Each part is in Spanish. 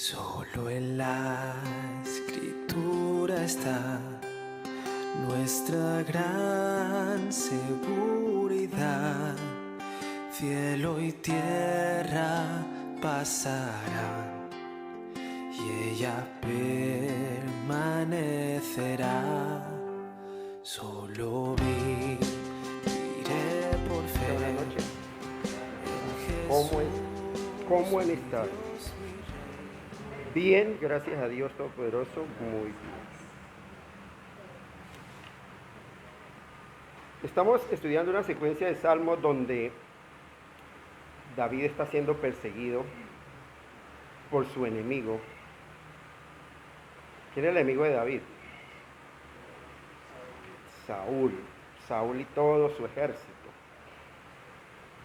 Solo en la escritura está nuestra gran seguridad. Cielo y tierra pasarán y ella permanecerá. Solo viviré por fe. Buenas noches. ¿Cómo han estado? Bien, gracias a Dios Todopoderoso, muy bien. Estamos estudiando una secuencia de salmos donde David está siendo perseguido por su enemigo. ¿Quién es el enemigo de David? Saúl y todo su ejército.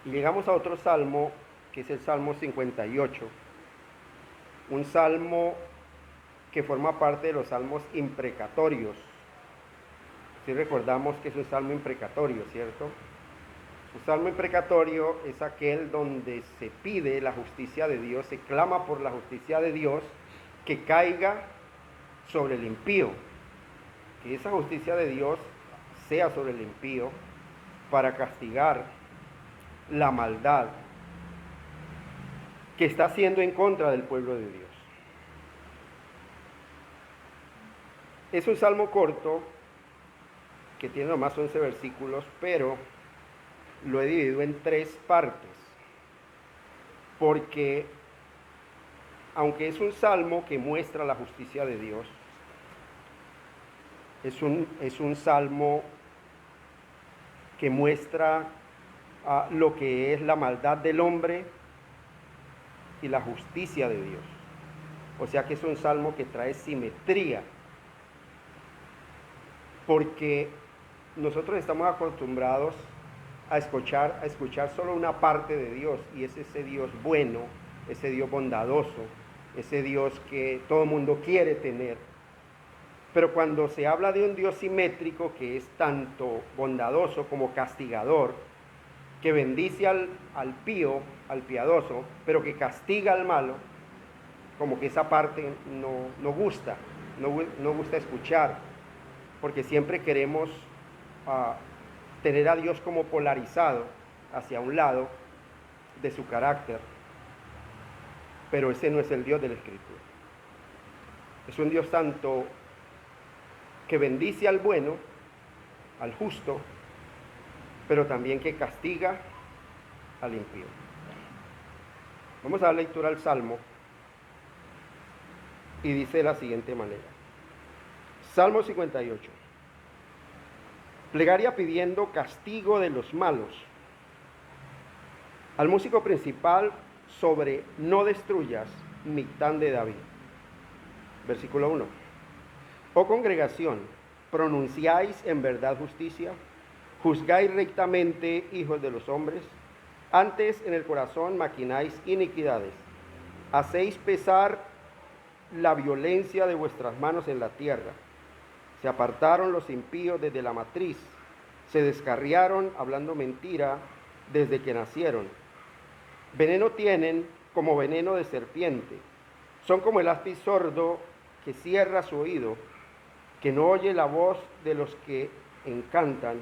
Y llegamos a otro salmo, que es el Salmo 58, un salmo que forma parte de los salmos imprecatorios. Si recordamos que es un salmo imprecatorio, ¿cierto? Un salmo imprecatorio es aquel donde se pide la justicia de Dios, se clama por la justicia de Dios que caiga sobre el impío, que esa justicia de Dios sea sobre el impío para castigar la maldad que está haciendo en contra del pueblo de Dios. Es un salmo corto que tiene nomás 11 versículos, pero lo he dividido en 3 partes, porque aunque es un salmo que muestra la justicia de Dios, es un salmo que muestra lo que es la maldad del hombre y la justicia de Dios. O sea que es un salmo que trae simetría, porque nosotros estamos acostumbrados a escuchar solo una parte de Dios, y es ese Dios bueno, ese Dios bondadoso, ese Dios que todo el mundo quiere tener. Pero cuando se habla de un Dios simétrico que es tanto bondadoso como castigador, que bendice al pío, al piadoso, pero que castiga al malo, como que esa parte no gusta escuchar, porque siempre queremos tener a Dios como polarizado hacia un lado de su carácter, pero ese no es el Dios de la Escritura. Es un Dios tanto que bendice al bueno, al justo, pero también que castiga al impío. Vamos a dar lectura al Salmo, y dice de la siguiente manera. Salmo 58. Plegaria pidiendo castigo de los malos. Al músico principal sobre no destruyas, Mictán de David. Versículo 1. Oh congregación, pronunciáis en verdad justicia, juzgáis rectamente, hijos de los hombres. Antes en el corazón maquináis iniquidades, hacéis pesar la violencia de vuestras manos en la tierra. Se apartaron los impíos desde la matriz, se descarriaron hablando mentira desde que nacieron. Veneno tienen como veneno de serpiente, son como el áspid sordo que cierra su oído, que no oye la voz de los que encantan,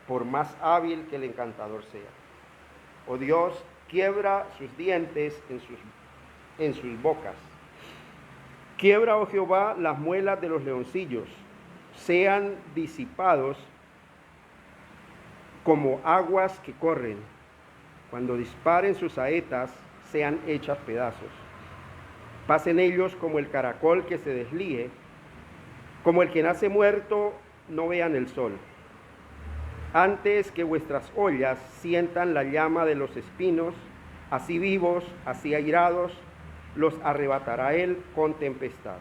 por más hábil que el encantador sea. Oh Dios, quiebra sus dientes en sus bocas. Quiebra, oh Jehová, las muelas de los leoncillos, sean disipados como aguas que corren. Cuando disparen sus saetas, sean hechas pedazos. Pasen ellos como el caracol que se deslíe, como el que nace muerto, no vean el sol. Antes que vuestras ollas sientan la llama de los espinos, así vivos, así airados, los arrebatará él con tempestad.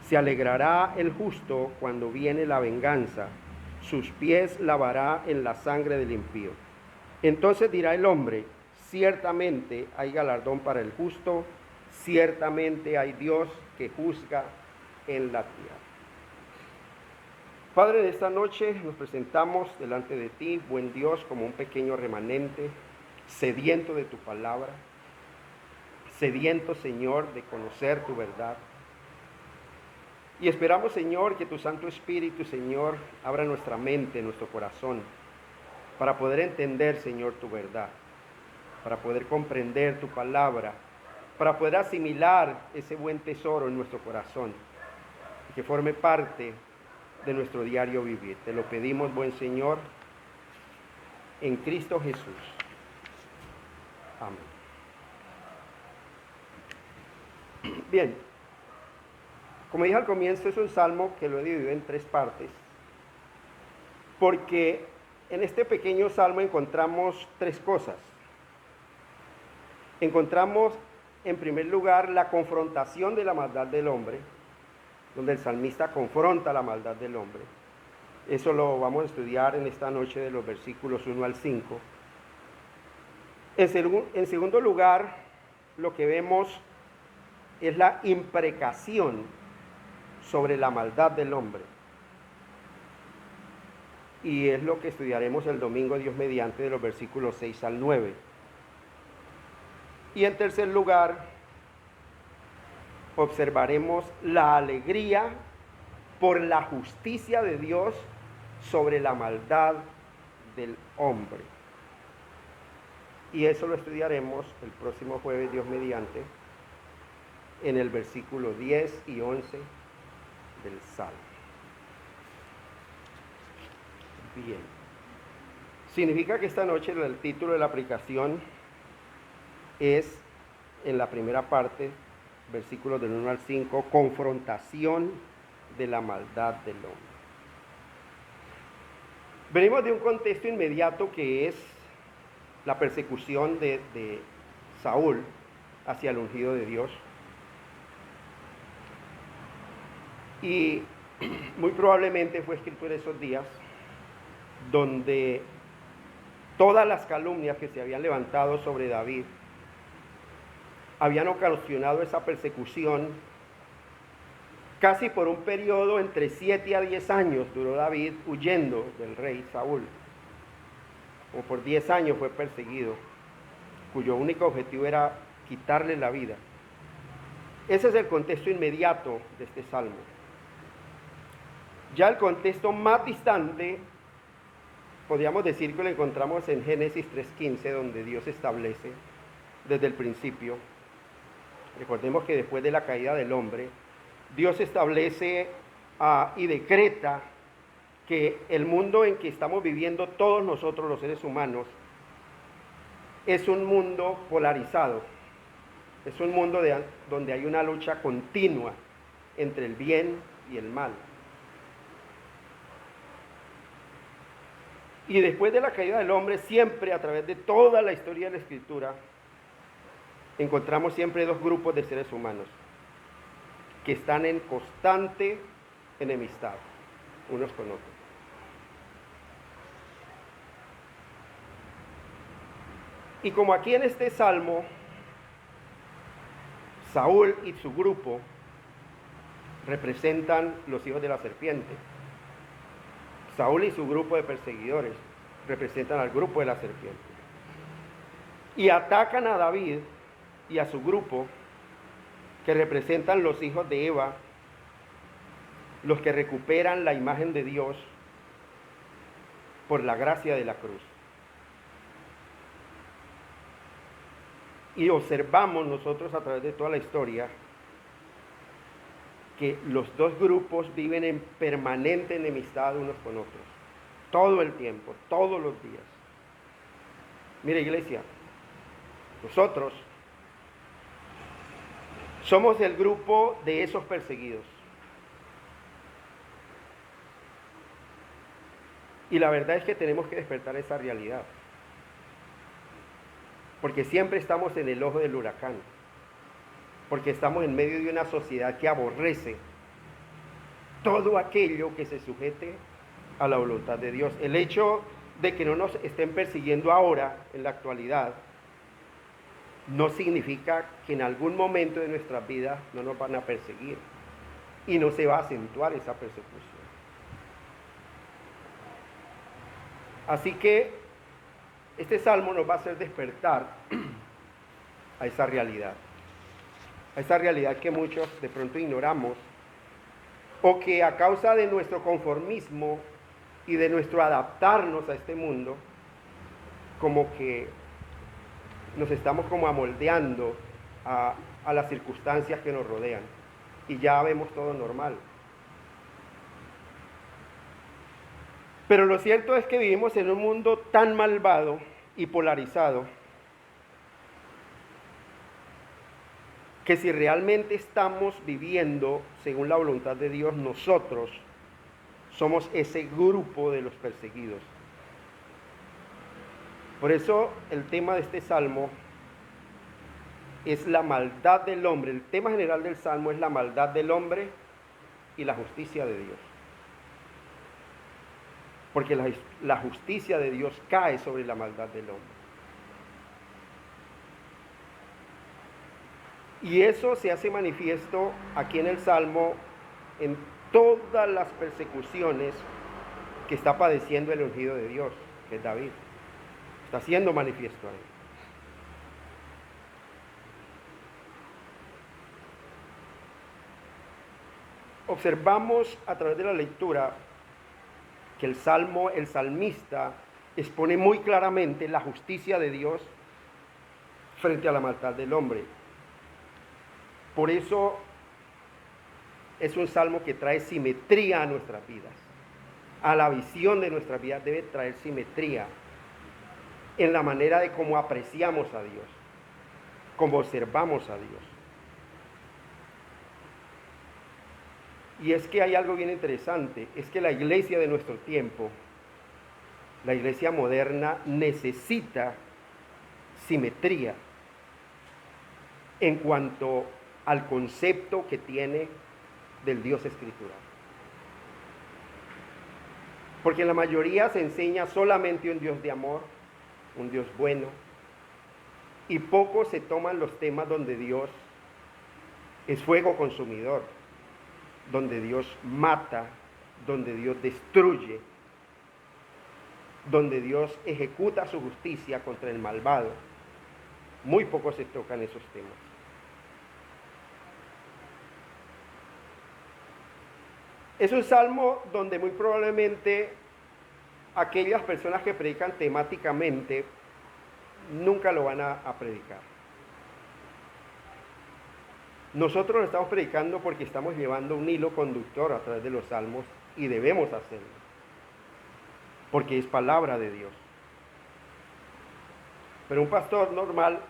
Se alegrará el justo cuando viene la venganza, sus pies lavará en la sangre del impío. Entonces dirá el hombre, ciertamente hay galardón para el justo, ciertamente hay Dios que juzga en la tierra. Padre, de esta noche nos presentamos delante de ti, buen Dios, como un pequeño remanente, sediento de tu palabra, sedientos, Señor, de conocer tu verdad. Y esperamos, Señor, que tu Santo Espíritu, Señor, abra nuestra mente, nuestro corazón, para poder entender, Señor, tu verdad, para poder comprender tu palabra, para poder asimilar ese buen tesoro en nuestro corazón y que forme parte de nuestro diario vivir. Te lo pedimos, buen Señor, en Cristo Jesús. Amén. Bien, como dije al comienzo, es un salmo que lo he dividido en 3 partes, porque en este pequeño salmo encontramos 3 cosas. Encontramos, en primer lugar, la confrontación de la maldad del hombre, donde el salmista confronta la maldad del hombre. Eso lo vamos a estudiar en esta noche de los versículos 1 al 5. En segundo lugar, lo que vemos es la imprecación sobre la maldad del hombre. Y es lo que estudiaremos el domingo, Dios mediante, de los versículos 6 al 9. Y en tercer lugar, observaremos la alegría por la justicia de Dios sobre la maldad del hombre. Y eso lo estudiaremos el próximo jueves, Dios mediante, en el versículo 10 y 11 del Salmo. Bien. Significa que esta noche el título de la aplicación es, en la primera parte, versículos del 1 al 5, confrontación de la maldad del hombre. Venimos de un contexto inmediato que es la persecución de Saúl hacia el ungido de Dios. Y muy probablemente fue escrito en esos días donde todas las calumnias que se habían levantado sobre David habían ocasionado esa persecución. Casi por un periodo entre 7 a 10 años duró David huyendo del rey Saúl. Como por 10 años fue perseguido, cuyo único objetivo era quitarle la vida. Ese es el contexto inmediato de este salmo. Ya el contexto más distante, podríamos decir que lo encontramos en Génesis 3:15, donde Dios establece desde el principio. Recordemos que después de la caída del hombre, Dios establece y decreta que el mundo en que estamos viviendo todos nosotros los seres humanos es un mundo polarizado, es un mundo donde hay una lucha continua entre el bien y el mal. Y después de la caída del hombre, siempre a través de toda la historia de la Escritura, encontramos siempre 2 grupos de seres humanos que están en constante enemistad unos con otros. Y como aquí en este salmo, Saúl y su grupo representan los hijos de la serpiente. Saúl y su grupo de perseguidores representan al grupo de la serpiente. Y atacan a David y a su grupo, que representan los hijos de Eva, los que recuperan la imagen de Dios por la gracia de la cruz. Y observamos nosotros a través de toda la historia que los 2 grupos viven en permanente enemistad unos con otros, todo el tiempo, todos los días. Mire, iglesia, nosotros somos el grupo de esos perseguidos. Y la verdad es que tenemos que despertar esa realidad, porque siempre estamos en el ojo del huracán, porque estamos en medio de una sociedad que aborrece todo aquello que se sujete a la voluntad de Dios. El hecho de que no nos estén persiguiendo ahora, en la actualidad, no significa que en algún momento de nuestras vidas no nos van a perseguir y no se va a acentuar esa persecución. Así que este salmo nos va a hacer despertar a esa realidad. a esa realidad que muchos de pronto ignoramos, o que a causa de nuestro conformismo y de nuestro adaptarnos a este mundo, como que nos estamos como amoldeando a las circunstancias que nos rodean y ya vemos todo normal. Pero lo cierto es que vivimos en un mundo tan malvado y polarizado que si realmente estamos viviendo según la voluntad de Dios, nosotros somos ese grupo de los perseguidos. Por eso el tema de este salmo es la maldad del hombre. El tema general del salmo es la maldad del hombre y la justicia de Dios. Porque la justicia de Dios cae sobre la maldad del hombre. Y eso se hace manifiesto aquí en el Salmo en todas las persecuciones que está padeciendo el ungido de Dios, que es David. Está siendo manifiesto ahí. Observamos a través de la lectura que el salmista expone muy claramente la justicia de Dios frente a la maldad del hombre. Por eso es un salmo que trae simetría a nuestras vidas. A la visión de nuestras vidas debe traer simetría en la manera de cómo apreciamos a Dios, cómo observamos a Dios. Y es que hay algo bien interesante, es que la iglesia de nuestro tiempo, la iglesia moderna, necesita simetría en cuanto al concepto que tiene del Dios escritural. Porque en la mayoría se enseña solamente un Dios de amor, un Dios bueno, y poco se toman los temas donde Dios es fuego consumidor, donde Dios mata, donde Dios destruye, donde Dios ejecuta su justicia contra el malvado. Muy poco se tocan esos temas. Es un salmo donde muy probablemente aquellas personas que predican temáticamente nunca lo van a predicar. Nosotros lo estamos predicando porque estamos llevando un hilo conductor a través de los salmos y debemos hacerlo, porque es palabra de Dios. Pero un pastor normal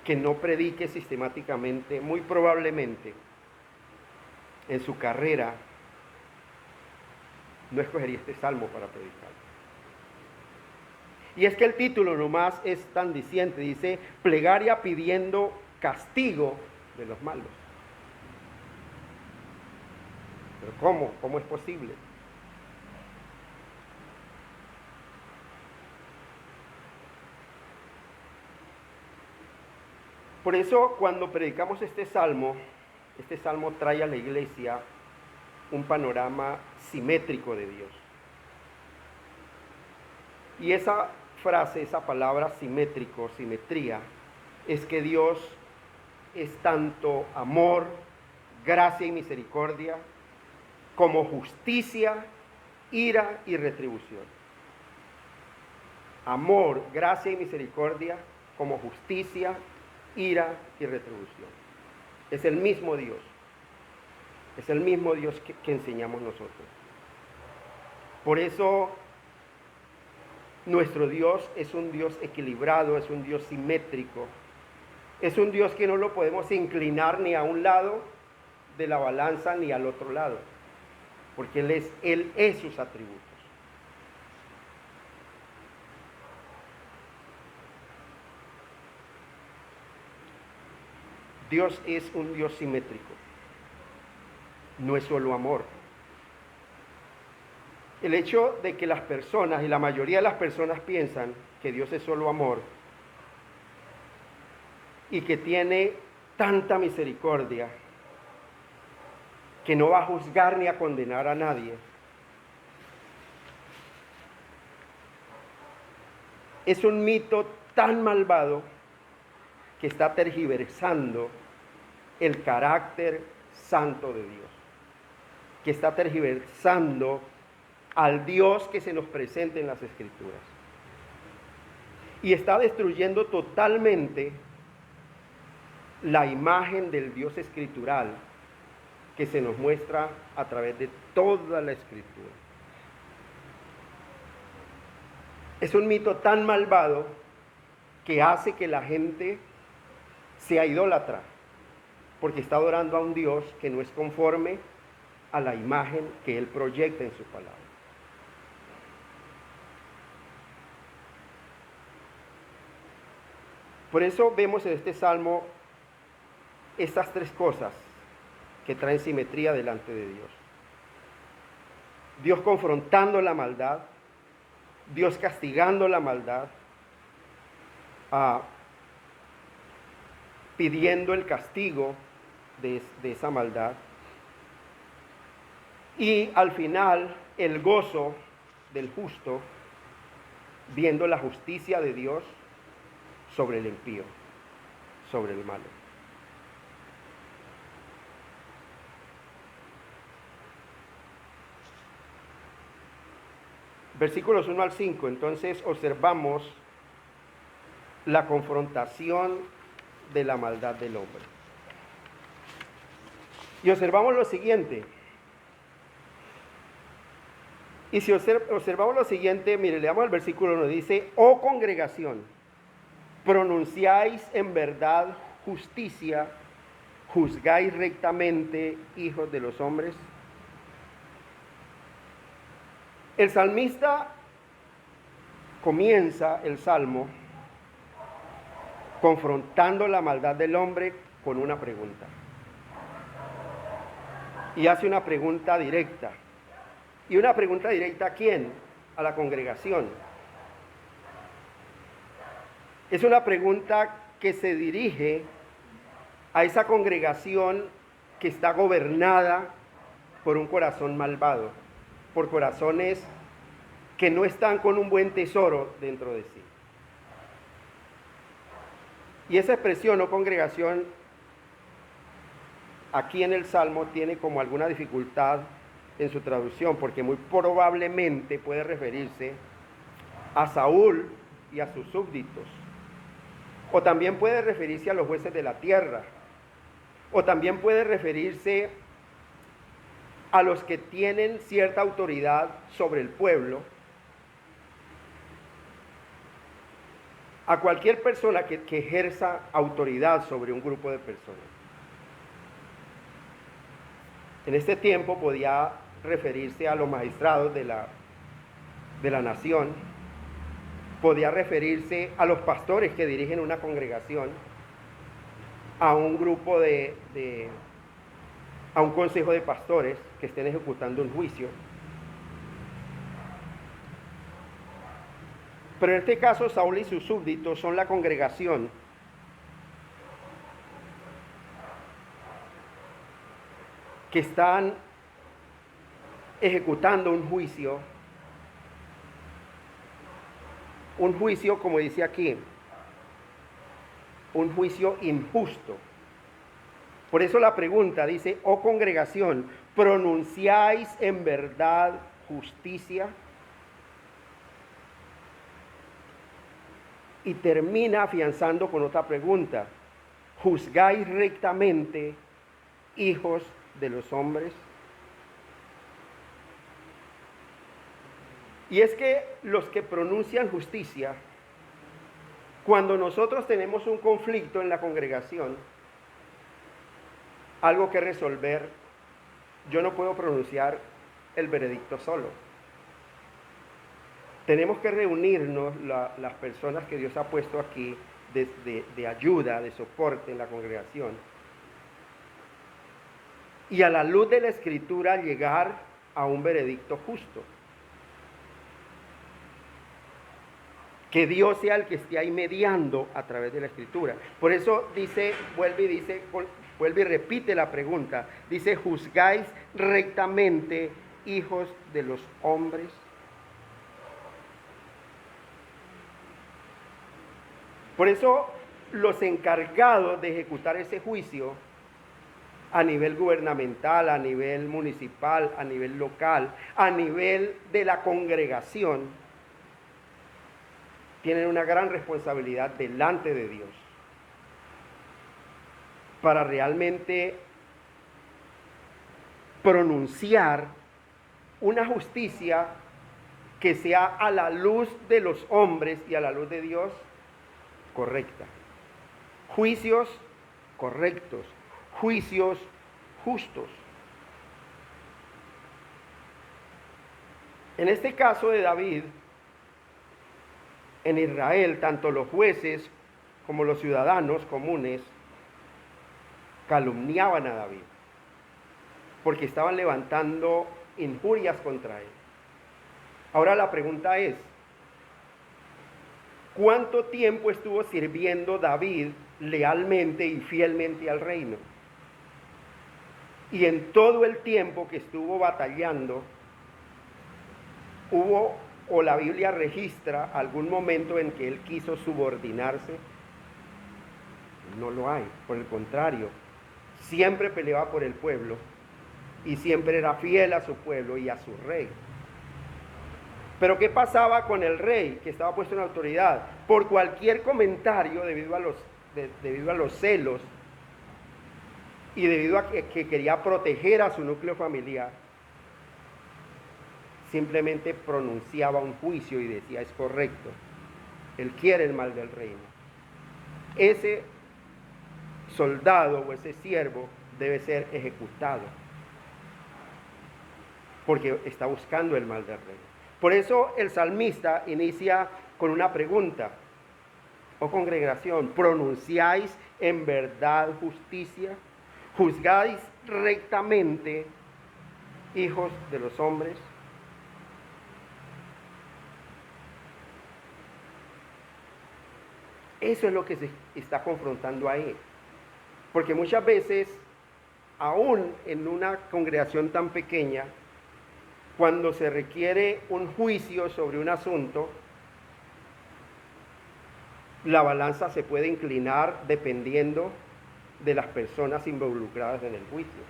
que no predique sistemáticamente, muy probablemente en su carrera no escogería este salmo para predicar. Y es que el título nomás es tan diciente, dice plegaria pidiendo castigo de los malos. Pero ¿cómo? ¿Cómo es posible? Por eso cuando predicamos este salmo trae a la iglesia un panorama simétrico de Dios. Y esa frase, esa palabra simétrico, simetría, es que Dios es tanto amor, gracia y misericordia, como justicia, ira y retribución. Amor, gracia y misericordia, como justicia, ira y retribución. Es el mismo Dios. Es el mismo Dios que enseñamos nosotros. Por eso nuestro Dios es un Dios equilibrado, es un Dios simétrico. Es un Dios que no lo podemos inclinar ni a un lado de la balanza ni al otro lado. Porque Él es sus atributos. Dios es un Dios simétrico. No es solo amor. El hecho de que las personas, y la mayoría de las personas piensan que Dios es solo amor y que tiene tanta misericordia que no va a juzgar ni a condenar a nadie, es un mito tan malvado que está tergiversando el carácter santo de Dios, que está tergiversando al Dios que se nos presenta en las Escrituras. Y está destruyendo totalmente la imagen del Dios escritural que se nos muestra a través de toda la Escritura. Es un mito tan malvado que hace que la gente sea idólatra, porque está adorando a un Dios que no es conforme a la imagen que Él proyecta en su palabra. Por eso vemos en este salmo estas tres cosas que traen simetría delante de Dios. Dios confrontando la maldad, Dios castigando la maldad, pidiendo el castigo de esa maldad, y al final el gozo del justo viendo la justicia de Dios sobre el impío, sobre el malo. Versículos 1 al 5, entonces observamos la confrontación de la maldad del hombre. Y observamos lo siguiente. Y si observamos lo siguiente, mire, leamos el versículo 1, dice: oh congregación, pronunciáis en verdad justicia, juzgáis rectamente, hijos de los hombres. El salmista comienza el salmo confrontando la maldad del hombre con una pregunta. Y hace una pregunta directa. ¿Y una pregunta directa a quién? A la congregación. Es una pregunta que se dirige a esa congregación que está gobernada por un corazón malvado, por corazones que no están con un buen tesoro dentro de sí. Y esa expresión o congregación aquí en el Salmo tiene como alguna dificultad en su traducción, porque muy probablemente puede referirse a Saúl y a sus súbditos, o también puede referirse a los jueces de la tierra, o también puede referirse a los que tienen cierta autoridad sobre el pueblo, a cualquier persona que ejerza autoridad sobre un grupo de personas. En este tiempo podía referirse a los magistrados de la nación, podía referirse a los pastores que dirigen una congregación, a un grupo a un consejo de pastores que estén ejecutando un juicio. Pero en este caso Saúl y sus súbditos son la congregación que están ejecutando un juicio como dice aquí, un juicio injusto. Por eso la pregunta dice: oh congregación, ¿pronunciáis en verdad justicia? Y termina afianzando con otra pregunta: ¿juzgáis rectamente, hijos de los hombres? Y es que los que pronuncian justicia, cuando nosotros tenemos un conflicto en la congregación, algo que resolver, yo no puedo pronunciar el veredicto solo. Tenemos que reunirnos las personas que Dios ha puesto aquí de ayuda, de soporte en la congregación, y a la luz de la Escritura llegar a un veredicto justo. Que Dios sea el que esté ahí mediando a través de la Escritura. Por eso vuelve y repite la pregunta. Dice: ¿juzgáis rectamente, hijos de los hombres? Por eso los encargados de ejecutar ese juicio a nivel gubernamental, a nivel municipal, a nivel local, a nivel de la congregación, tienen una gran responsabilidad delante de Dios para realmente pronunciar una justicia que sea a la luz de los hombres y a la luz de Dios correcta. Juicios correctos, juicios justos. En este caso de David, en Israel, tanto los jueces como los ciudadanos comunes calumniaban a David, porque estaban levantando injurias contra él. Ahora la pregunta es, ¿cuánto tiempo estuvo sirviendo David lealmente y fielmente al reino? Y en todo el tiempo que estuvo batallando, ¿hubo o la Biblia registra algún momento en que él quiso subordinarse? No lo hay. Por el contrario, siempre peleaba por el pueblo y siempre era fiel a su pueblo y a su rey. Pero ¿qué pasaba con el rey que estaba puesto en autoridad? Por cualquier comentario, debido a los celos y debido a que quería proteger a su núcleo familiar, simplemente pronunciaba un juicio y decía, es correcto, él quiere el mal del reino. Ese soldado o ese siervo debe ser ejecutado, porque está buscando el mal del reino. Por eso el salmista inicia con una pregunta: oh congregación, ¿pronunciáis en verdad justicia? ¿Juzgáis rectamente, hijos de los hombres? Eso es lo que se está confrontando ahí. Porque muchas veces, aún en una congregación tan pequeña, cuando se requiere un juicio sobre un asunto, la balanza se puede inclinar dependiendo de las personas involucradas en el juicio.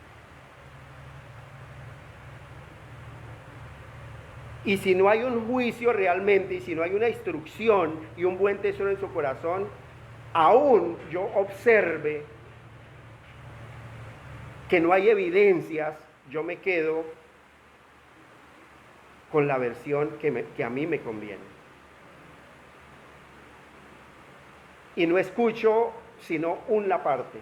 Y si no hay un juicio realmente, y si no hay una instrucción y un buen tesoro en su corazón, aún yo observe que no hay evidencias, yo me quedo con la versión que a mí me conviene. Y no escucho sino una parte.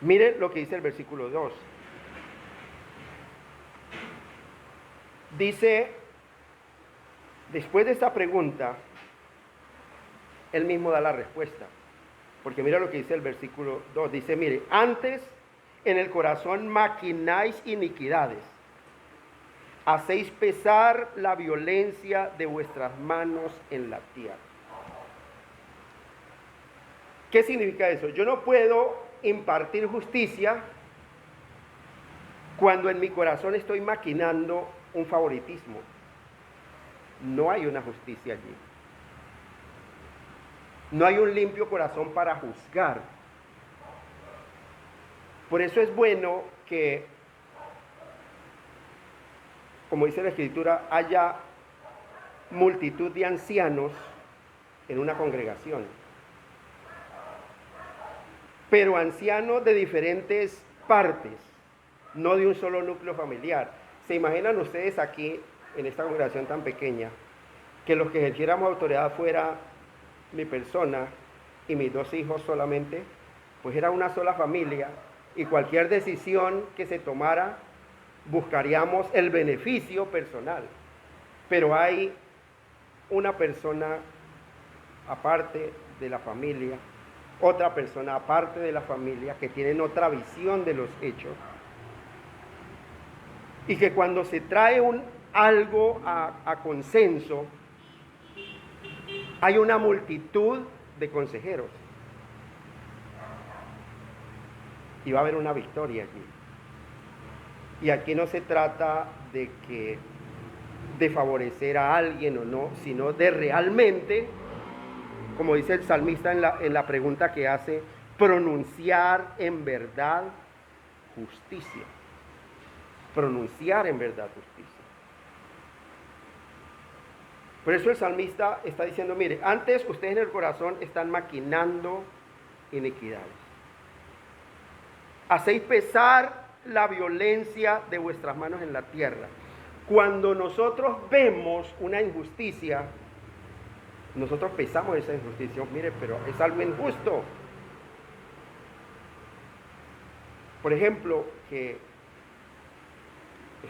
Mire lo que dice el versículo 2. Dice, después de esta pregunta, él mismo da la respuesta. Porque mira lo que dice el versículo 2. Dice, mire, antes en el corazón maquináis iniquidades, hacéis pesar la violencia de vuestras manos en la tierra. ¿Qué significa eso? Yo no puedo impartir justicia cuando en mi corazón estoy maquinando un favoritismo. No hay una justicia allí. No hay un limpio corazón para juzgar. Por eso es bueno que, como dice la Escritura, haya multitud de ancianos en una congregación. Pero ancianos de diferentes partes, no de un solo núcleo familiar. ¿Se imaginan ustedes aquí, en esta congregación tan pequeña, que los que ejerciéramos autoridad fuera mi persona y mis 2 hijos solamente? Pues era una sola familia y cualquier decisión que se tomara buscaríamos el beneficio personal. Pero hay una persona aparte de la familia, otra persona aparte de la familia, que tienen otra visión de los hechos, y que cuando se trae algo a consenso, hay una multitud de consejeros y va a haber una victoria aquí. Y aquí no se trata de favorecer a alguien o no, sino de realmente como dice el salmista en la pregunta que hace, pronunciar en verdad justicia. Pronunciar en verdad justicia. Por eso el salmista está diciendo, mire, antes ustedes en el corazón están maquinando iniquidades. Hacéis pesar la violencia de vuestras manos en la tierra. Cuando nosotros vemos una injusticia, nosotros pesamos esa injusticia. Mire, pero es algo injusto. Por ejemplo, que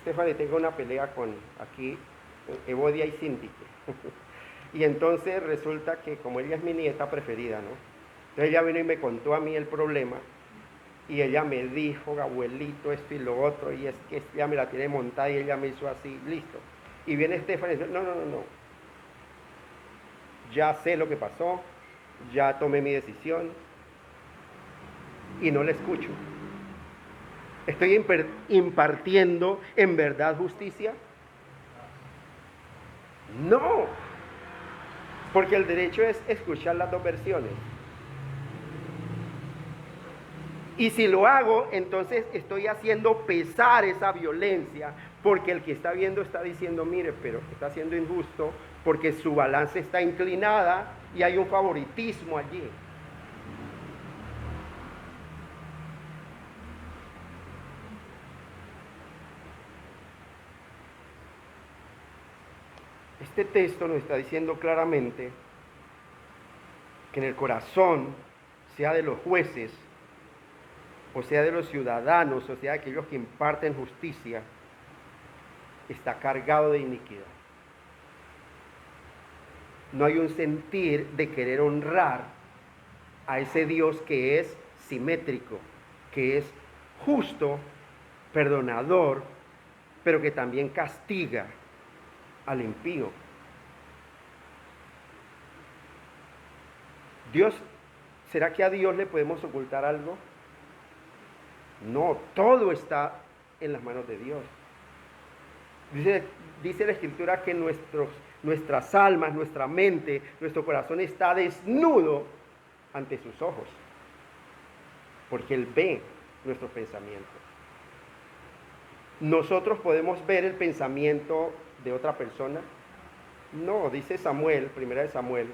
Stephanie tenga una pelea con aquí Evodia y Cindy. Y entonces resulta que como ella es mi nieta preferida, ¿no? Entonces ella vino y me contó a mí el problema. Y ella me dijo, abuelito, esto y lo otro, y es que ella me la tiene montada y ella me hizo así, listo. Y viene Stephanie y dice, no. Ya sé lo que pasó, ya tomé mi decisión y no la escucho. ¿Estoy impartiendo en verdad justicia? No, porque el derecho es escuchar las dos versiones. Y si lo hago, entonces estoy haciendo pesar esa violencia, porque el que está viendo está diciendo, mire, pero está siendo injusto, porque su balanza está inclinada y hay un favoritismo allí. Este texto nos está diciendo claramente que en el corazón, sea de los jueces, o sea de los ciudadanos, o sea de aquellos que imparten justicia, está cargado de iniquidad. No hay un sentir de querer honrar a ese Dios que es simétrico, que es justo, perdonador, pero que también castiga al impío. ¿Será que a Dios le podemos ocultar algo? No, todo está en las manos de Dios. Dice la Escritura que nuestras almas, nuestra mente, nuestro corazón está desnudo ante sus ojos, porque Él ve nuestros pensamientos. ¿Nosotros podemos ver el pensamiento de otra persona? No, dice Samuel, 1 Samuel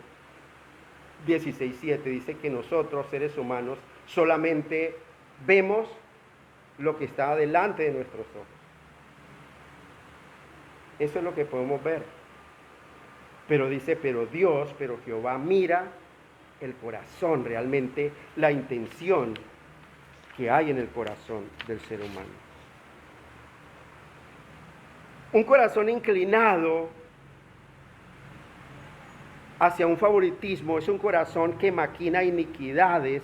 16:7, dice que nosotros, seres humanos, solamente vemos lo que está delante de nuestros ojos. Eso es lo que podemos ver. Pero dice, pero Jehová mira el corazón, realmente la intención que hay en el corazón del ser humano. Un corazón inclinado hacia un favoritismo es un corazón que maquina iniquidades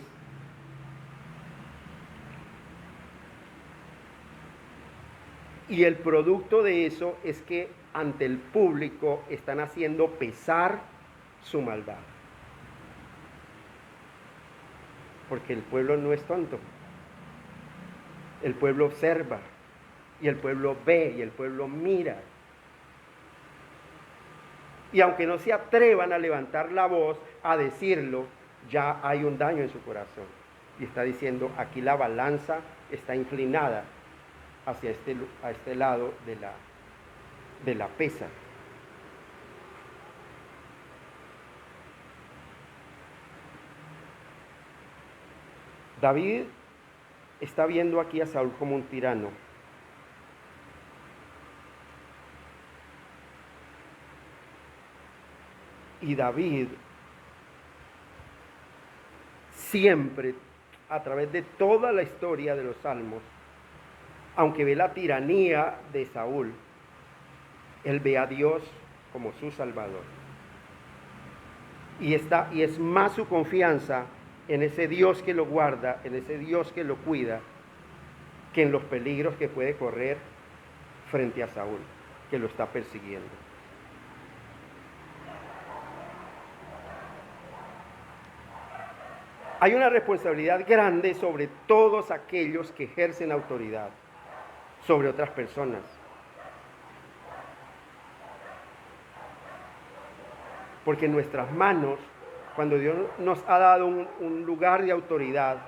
y el producto de eso es que ante el público están haciendo pesar su maldad. Porque el pueblo no es tonto. El pueblo observa y el pueblo ve y el pueblo mira. Y aunque no se atrevan a levantar la voz, a decirlo, ya hay un daño en su corazón. Y está diciendo, aquí la balanza está inclinada hacia este lado de la pesa. David está viendo aquí a Saúl como un tirano. Y David siempre, a través de toda la historia de los salmos, aunque ve la tiranía de Saúl, él ve a Dios como su Salvador. Y es más su confianza en ese Dios que lo guarda, en ese Dios que lo cuida, que en los peligros que puede correr frente a Saúl, que lo está persiguiendo. Hay una responsabilidad grande sobre todos aquellos que ejercen autoridad sobre otras personas. Porque en nuestras manos cuando Dios nos ha dado un lugar de autoridad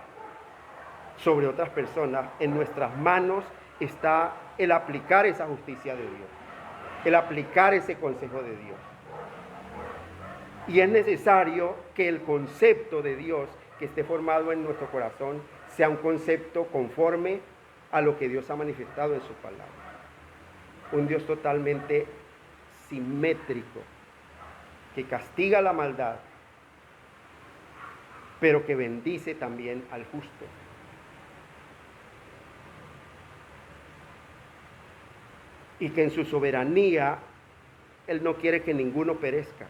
sobre otras personas, en nuestras manos está el aplicar esa justicia de Dios, el aplicar ese consejo de Dios. Y es necesario que el concepto de Dios que esté formado en nuestro corazón sea un concepto conforme a lo que Dios ha manifestado en su palabra. Un Dios totalmente simétrico, que castiga la maldad, pero que bendice también al justo. Y que en su soberanía Él no quiere que ninguno perezca.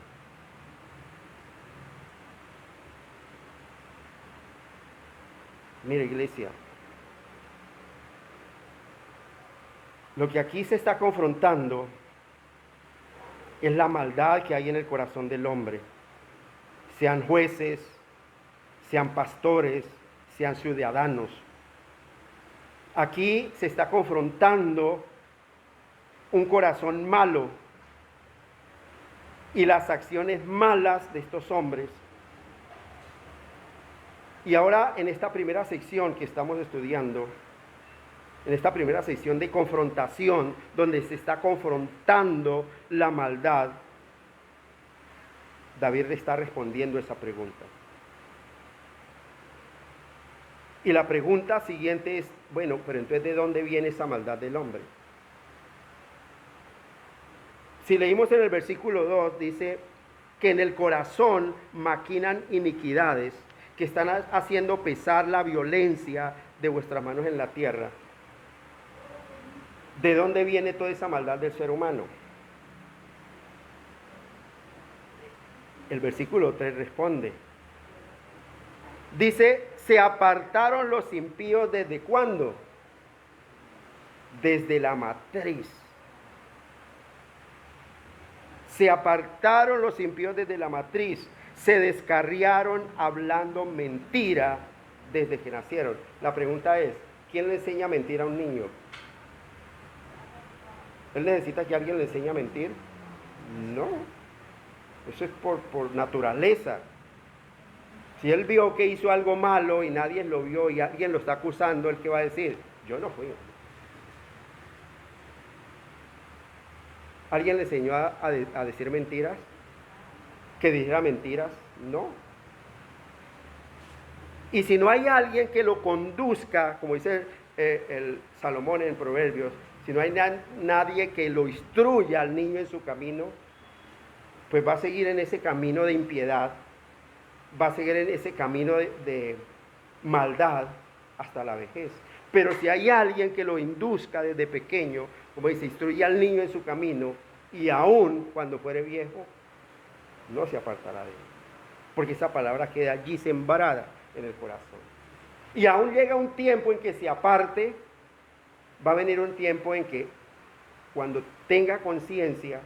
Mira, iglesia, lo que aquí se está confrontando es la maldad que hay en el corazón del hombre. Sean jueces, sean pastores, sean ciudadanos. Aquí se está confrontando un corazón malo y las acciones malas de estos hombres. Y ahora en esta primera sección que estamos estudiando, en esta primera sección de confrontación, donde se está confrontando la maldad, David le está respondiendo esa pregunta. Y la pregunta siguiente es, bueno, pero entonces ¿de dónde viene esa maldad del hombre? Si leímos en el versículo 2, dice que en el corazón maquinan iniquidades, que están haciendo pesar la violencia de vuestras manos en la tierra. ¿De dónde viene toda esa maldad del ser humano? El versículo 3 responde. Dice, se apartaron los impíos ¿desde cuándo? Desde la matriz. Se apartaron los impíos desde la matriz. Se descarriaron hablando mentira desde que nacieron. La pregunta es, ¿quién le enseña a mentir a un niño? ¿Él necesita que alguien le enseñe a mentir? No. Eso es por naturaleza. Si él vio que hizo algo malo y nadie lo vio y alguien lo está acusando, ¿él qué va a decir? Yo no fui. ¿Alguien le enseñó a decir mentiras? ¿Que dijera mentiras? No. Y si no hay alguien que lo conduzca, como dice el Salomón en Proverbios, si no hay nadie que lo instruya al niño en su camino, pues va a seguir en ese camino de impiedad, va a seguir en ese camino de maldad hasta la vejez. Pero si hay alguien que lo induzca desde pequeño, como dice, instruye al niño en su camino, y aún cuando fuere viejo, no se apartará de él. Porque esa palabra queda allí sembrada en el corazón. Y aún llega un tiempo en que se aparte, va a venir un tiempo en que cuando tenga conciencia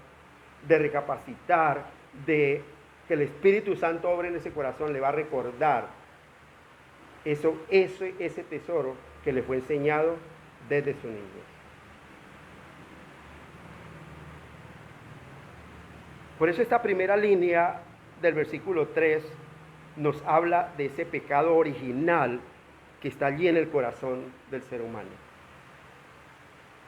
de recapacitar, de que el Espíritu Santo obre en ese corazón, le va a recordar ese tesoro que le fue enseñado desde su niñez. Por eso esta primera línea del versículo 3 nos habla de ese pecado original que está allí en el corazón del ser humano.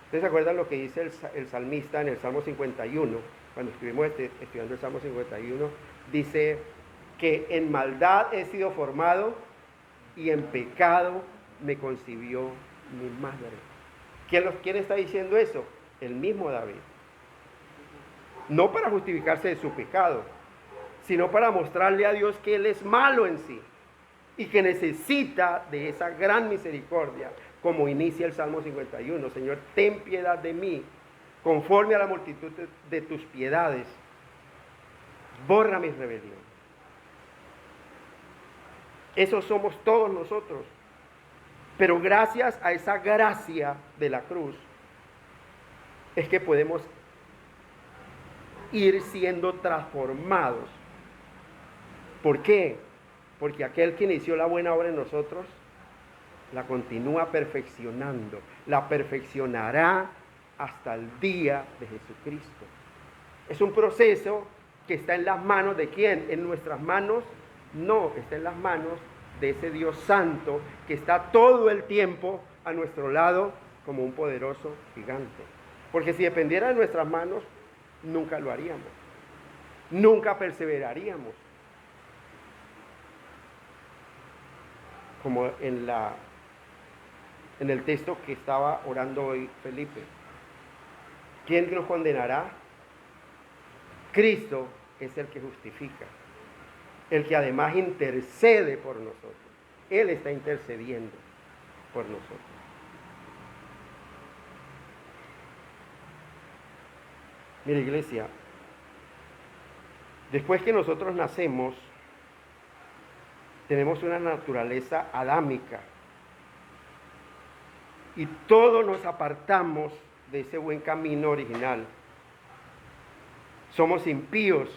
¿Ustedes se acuerdan lo que dice el salmista en el Salmo 51? Cuando estuvimos estudiando el Salmo 51, dice que en maldad he sido formado y en pecado me concibió mi madre. ¿Quién está diciendo eso? El mismo David. No para justificarse de su pecado, sino para mostrarle a Dios que Él es malo en sí y que necesita de esa gran misericordia, como inicia el Salmo 51. Señor, ten piedad de mí, conforme a la multitud de tus piedades, borra mi rebelión. Eso somos todos nosotros. Pero gracias a esa gracia de la cruz, es que podemos ir siendo transformados. ¿Por qué? Porque aquel que inició la buena obra en nosotros, la continúa perfeccionando, la perfeccionará hasta el día de Jesucristo. Es un proceso que está en las manos de ¿quién? En nuestras manos No, está en las manos de ese Dios santo que está todo el tiempo a nuestro lado como un poderoso gigante. Porque si dependiera de nuestras manos, nunca lo haríamos. Nunca perseveraríamos. Como en el texto que estaba orando hoy Felipe. ¿Quién nos condenará? Cristo es el que justifica, el que además intercede por nosotros. Él está intercediendo por nosotros. Mira, iglesia, después que nosotros nacemos, tenemos una naturaleza adámica y todos nos apartamos de ese buen camino original. Somos impíos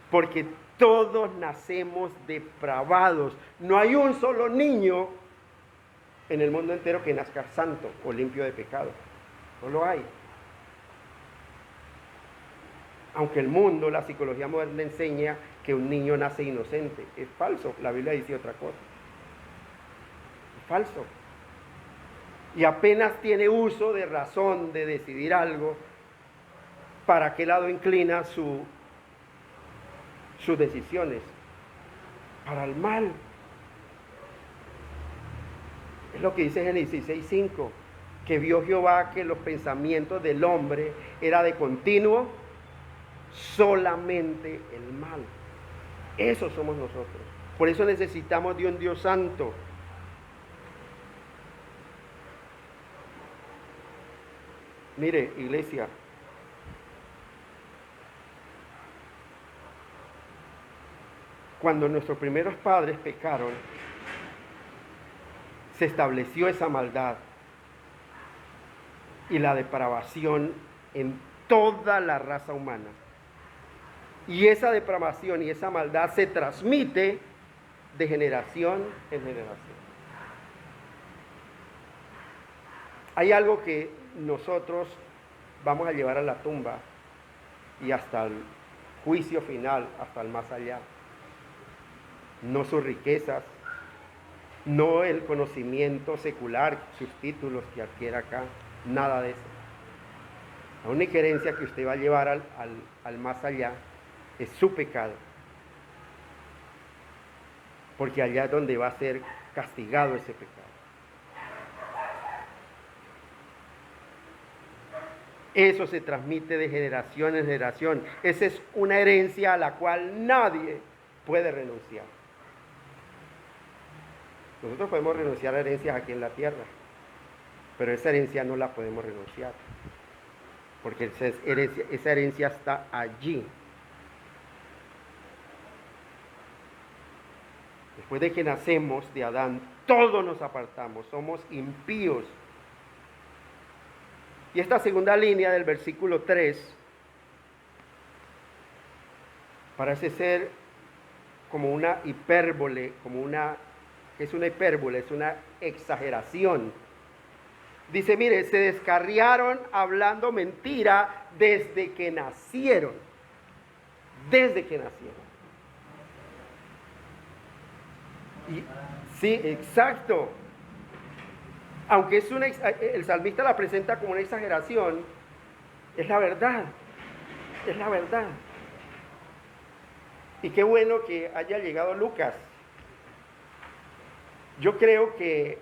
porque todos nacemos depravados. No hay un solo niño en el mundo entero que nazca santo o limpio de pecado. No lo hay. Aunque el mundo, la psicología moderna enseña que un niño nace inocente. Es falso, la Biblia dice otra cosa. Es falso. Y apenas tiene uso de razón de decidir algo, ¿para qué lado inclina sus decisiones? Para el mal. Es lo que dice Génesis 6:5, que vio Jehová que los pensamientos del hombre era de continuo solamente el mal. Eso somos nosotros. Por eso necesitamos de un Dios santo. Mire, iglesia, cuando nuestros primeros padres pecaron, se estableció esa maldad y la depravación en toda la raza humana. Y esa depravación y esa maldad se transmite de generación en generación. Hay algo que nosotros vamos a llevar a la tumba y hasta el juicio final, hasta el más allá. No sus riquezas, no el conocimiento secular, sus títulos que adquiere acá, nada de eso. La única herencia que usted va a llevar al más allá es su pecado, porque allá es donde va a ser castigado ese pecado. Eso se transmite de generación en generación. Esa es una herencia a la cual nadie puede renunciar. Nosotros podemos renunciar a herencias aquí en la tierra, pero esa herencia no la podemos renunciar, porque esa herencia está allí. Después de que nacemos de Adán, todos nos apartamos, somos impíos. Y esta segunda línea del versículo 3 parece ser como una hipérbole, es una hipérbole, es una exageración. Dice, mire, se descarriaron hablando mentira desde que nacieron. Desde que nacieron. Y, sí, exacto. Aunque el salmista la presenta como una exageración, es la verdad. Es la verdad. Y qué bueno que haya llegado Lucas. Yo creo que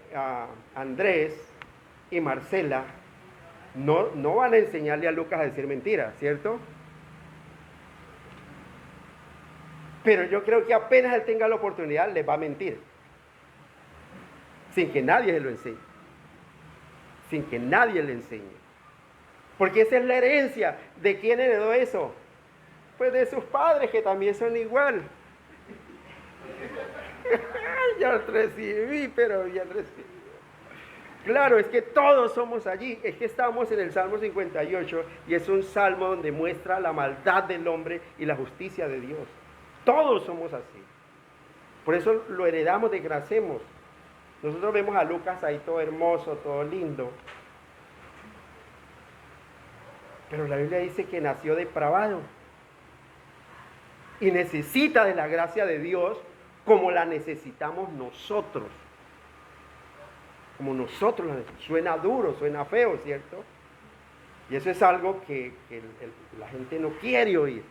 Andrés y Marcela no van a enseñarle a Lucas a decir mentiras, ¿cierto? Pero yo creo que apenas él tenga la oportunidad, les va a mentir. Sin que nadie se lo enseñe. Sin que nadie le enseñe. Porque esa es la herencia. ¿De quién heredó eso? Pues de sus padres, que también son igual. Ya recibí, pero ya recibí. Claro, es que todos somos allí. Es que estamos en el Salmo 58 y es un salmo donde muestra la maldad del hombre y la justicia de Dios. Todos somos así. Por eso lo heredamos de que nacemos. Nosotros vemos a Lucas ahí todo hermoso, todo lindo. Pero la Biblia dice que nació depravado. y necesita de la gracia de Dios como la necesitamos nosotros. Como nosotros la necesitamos. Suena duro, suena feo, ¿cierto? Y eso es algo que la gente no quiere oír.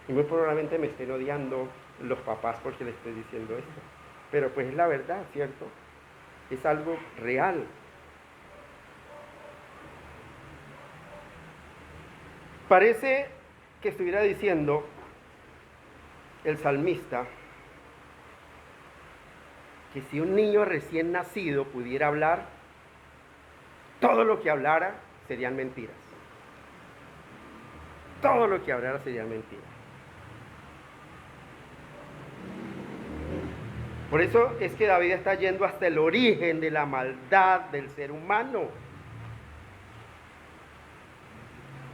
Y muy probablemente me estén odiando los papás porque les estoy diciendo esto. Pero pues es la verdad, ¿cierto? Es algo real. Parece que estuviera diciendo el salmista que si un niño recién nacido pudiera hablar, todo lo que hablara serían mentiras. Todo lo que hablara serían mentiras. Por eso es que David está yendo hasta el origen de la maldad del ser humano.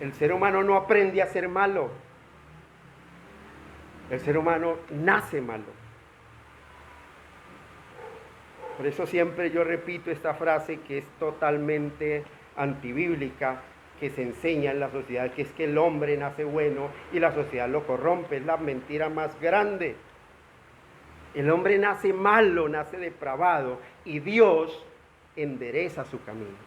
El ser humano no aprende a ser malo. El ser humano nace malo. Por eso siempre yo repito esta frase que es totalmente antibíblica, que se enseña en la sociedad, que es que el hombre nace bueno y la sociedad lo corrompe. Es la mentira más grande. El hombre nace malo, nace depravado, y Dios endereza su camino.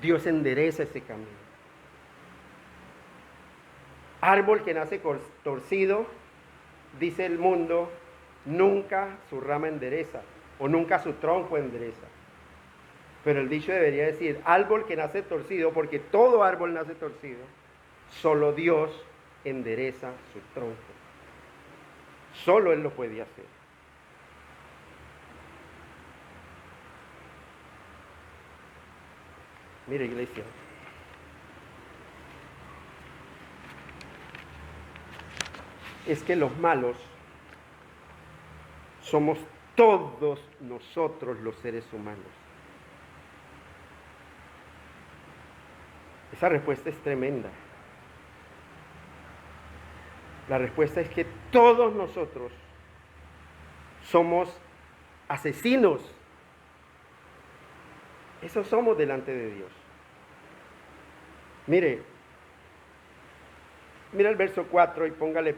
Dios endereza ese camino. Árbol que nace torcido, dice el mundo, nunca su rama endereza, o nunca su tronco endereza. Pero el dicho debería decir, árbol que nace torcido, porque todo árbol nace torcido, solo Dios endereza su tronco. Solo Él lo puede hacer. Mire, iglesia. Es que los malos somos todos nosotros los seres humanos. Esa respuesta es tremenda. La respuesta es que todos nosotros somos asesinos. Eso somos delante de Dios. Mire el verso 4 y póngale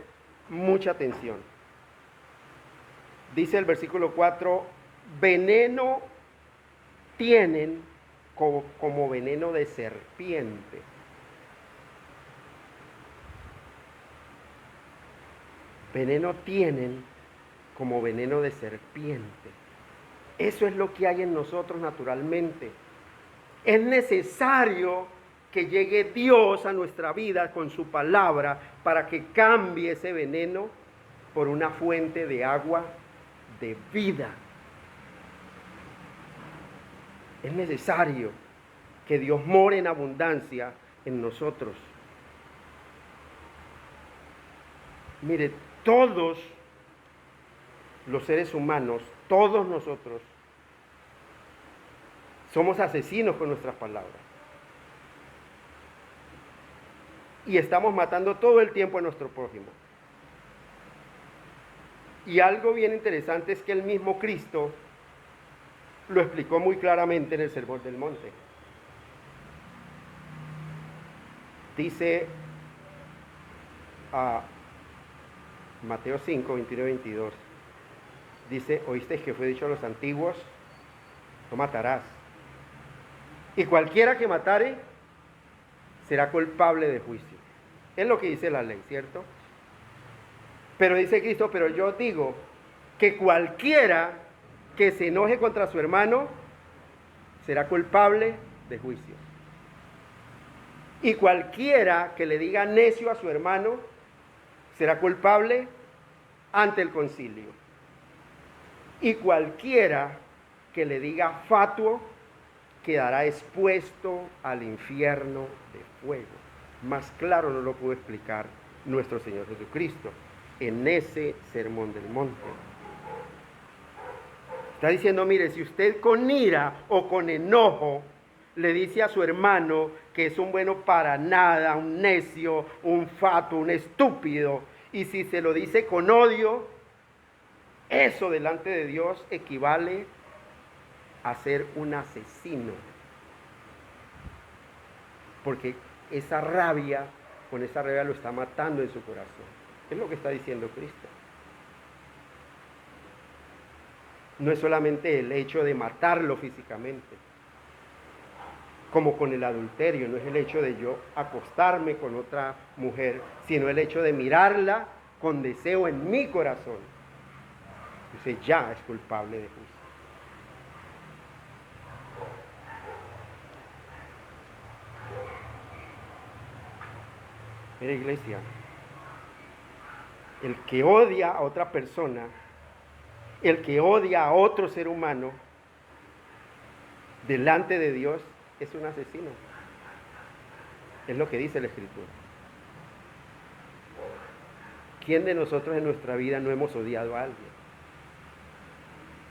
mucha atención. Dice el versículo 4, veneno tienen como veneno de serpiente. Veneno tienen como veneno de serpiente. Eso es lo que hay en nosotros naturalmente. Es necesario que llegue Dios a nuestra vida con su palabra para que cambie ese veneno por una fuente de agua de vida. Es necesario que Dios more en abundancia en nosotros. Mire, todos los seres humanos, todos nosotros, somos asesinos con nuestras palabras. Y estamos matando todo el tiempo a nuestro prójimo. Y algo bien interesante es que el mismo Cristo lo explicó muy claramente en el Sermón del Monte. Dice a Mateo 5, 21 y 22. Dice, oísteis que fue dicho a los antiguos, no matarás. Y cualquiera que matare será culpable de juicio. Es lo que dice la ley, ¿cierto? Pero dice Cristo, pero yo digo que cualquiera que se enoje contra su hermano será culpable de juicio. Y cualquiera que le diga necio a su hermano será culpable ante el concilio. Y cualquiera que le diga fatuo quedará expuesto al infierno de fuego. Más claro no lo pudo explicar nuestro Señor Jesucristo en ese Sermón del Monte. Está diciendo, mire, si usted con ira o con enojo le dice a su hermano que es un bueno para nada, un necio, un fatuo, un estúpido, y si se lo dice con odio, eso delante de Dios equivale a ser un asesino. porque esa rabia, con esa rabia lo está matando en su corazón. Es lo que está diciendo Cristo. No es solamente el hecho de matarlo físicamente, como con el adulterio, no es el hecho de yo acostarme con otra mujer, sino el hecho de mirarla con deseo en mi corazón. Dice, ya es culpable de juicio. Mira, iglesia, el que odia a otra persona, el que odia a otro ser humano, delante de Dios, es un asesino. Es lo que dice la Escritura. ¿Quién de nosotros en nuestra vida no hemos odiado a alguien?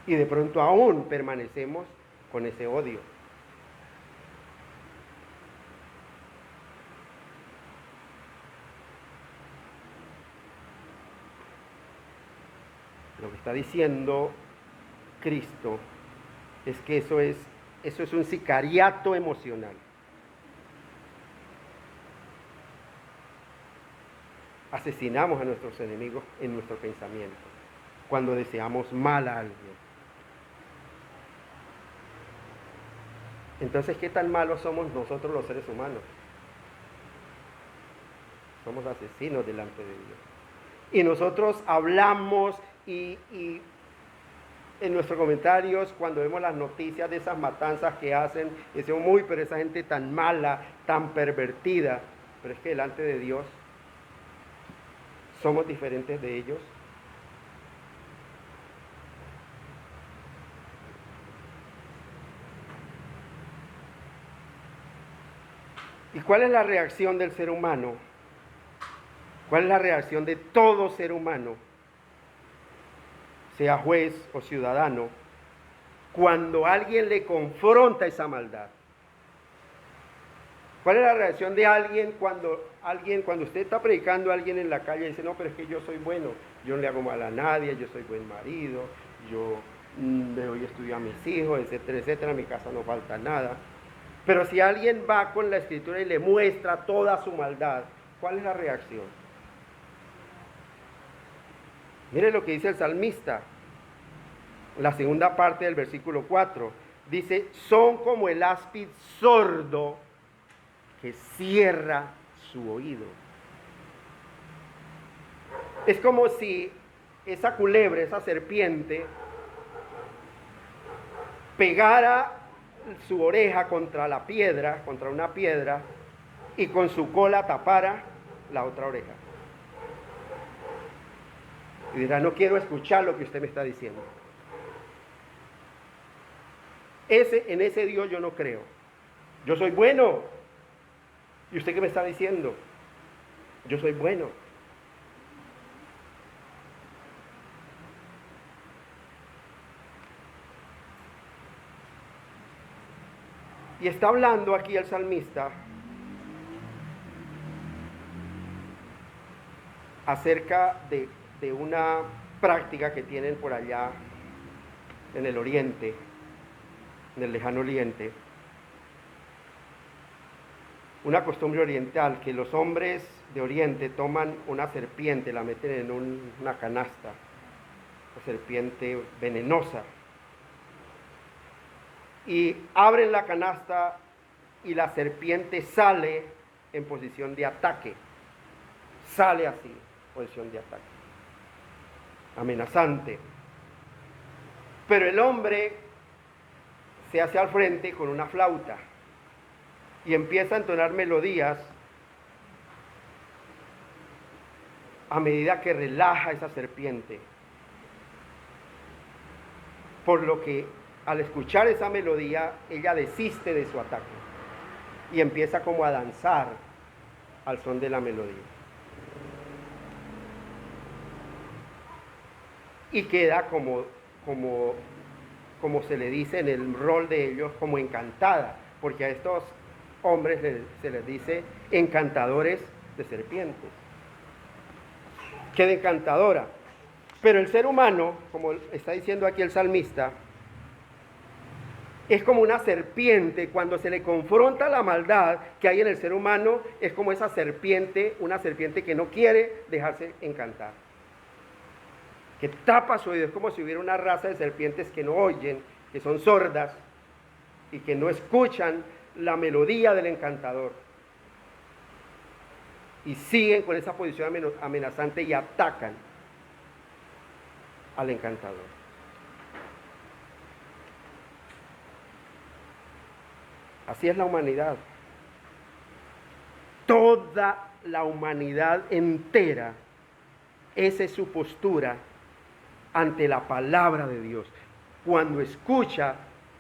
Y de pronto aún permanecemos con ese odio. Lo que está diciendo Cristo es que eso es un sicariato emocional. Asesinamos a nuestros enemigos en nuestro pensamiento, cuando deseamos mal a alguien. Entonces, ¿qué tan malos somos nosotros los seres humanos? Somos asesinos delante de Dios. Y nosotros hablamos y en nuestros comentarios, cuando vemos las noticias de esas matanzas que hacen, decimos, uy, pero esa gente tan mala, tan pervertida. Pero es que delante de Dios somos diferentes de ellos. ¿Y cuál es la reacción del ser humano? ¿Cuál es la reacción de todo ser humano, sea juez o ciudadano, cuando alguien le confronta esa maldad? ¿Cuál es la reacción de alguien cuando usted está predicando a alguien en la calle y dice, no, pero es que yo soy bueno, yo no le hago mal a nadie, yo soy buen marido, yo le doy estudio a mis hijos, etcétera, etcétera, en mi casa no falta nada? Pero si alguien va con la Escritura y le muestra toda su maldad, ¿cuál es la reacción? Mire lo que dice el salmista, la segunda parte del versículo 4. Dice, son como el áspid sordo que cierra su oído. Es como si esa culebra, esa serpiente, pegara su oreja contra la piedra, contra una piedra, y con su cola tapara la otra oreja. Y dirá, no quiero escuchar lo que usted me está diciendo. En ese Dios yo no creo. Yo soy bueno. ¿Y usted qué me está diciendo? Yo soy bueno. Y está hablando aquí el salmista acerca de una práctica que tienen por allá en el oriente, en el lejano oriente, una costumbre oriental, que los hombres de oriente toman una serpiente, la meten en una canasta, una serpiente venenosa, y abren la canasta y la serpiente sale en posición de ataque, sale así, posición de ataque, amenazante. Pero el hombre se hace al frente con una flauta y empieza a entonar melodías a medida que relaja esa serpiente. Por lo que al escuchar esa melodía, ella desiste de su ataque y empieza como a danzar al son de la melodía. Y queda como se le dice en el rol de ellos, como encantada, porque a estos hombres se les dice encantadores de serpientes. Queda encantadora. Pero el ser humano, como está diciendo aquí el salmista, Es como una serpiente, cuando se le confronta la maldad que hay en el ser humano, es como esa serpiente, una serpiente que no quiere dejarse encantar, que tapa su oído. Es como si hubiera una raza de serpientes que no oyen, que son sordas y que no escuchan la melodía del encantador. Y siguen con esa posición amenazante y atacan al encantador. Así es la humanidad. Toda la humanidad entera, esa es su postura ante la palabra de Dios. Cuando escucha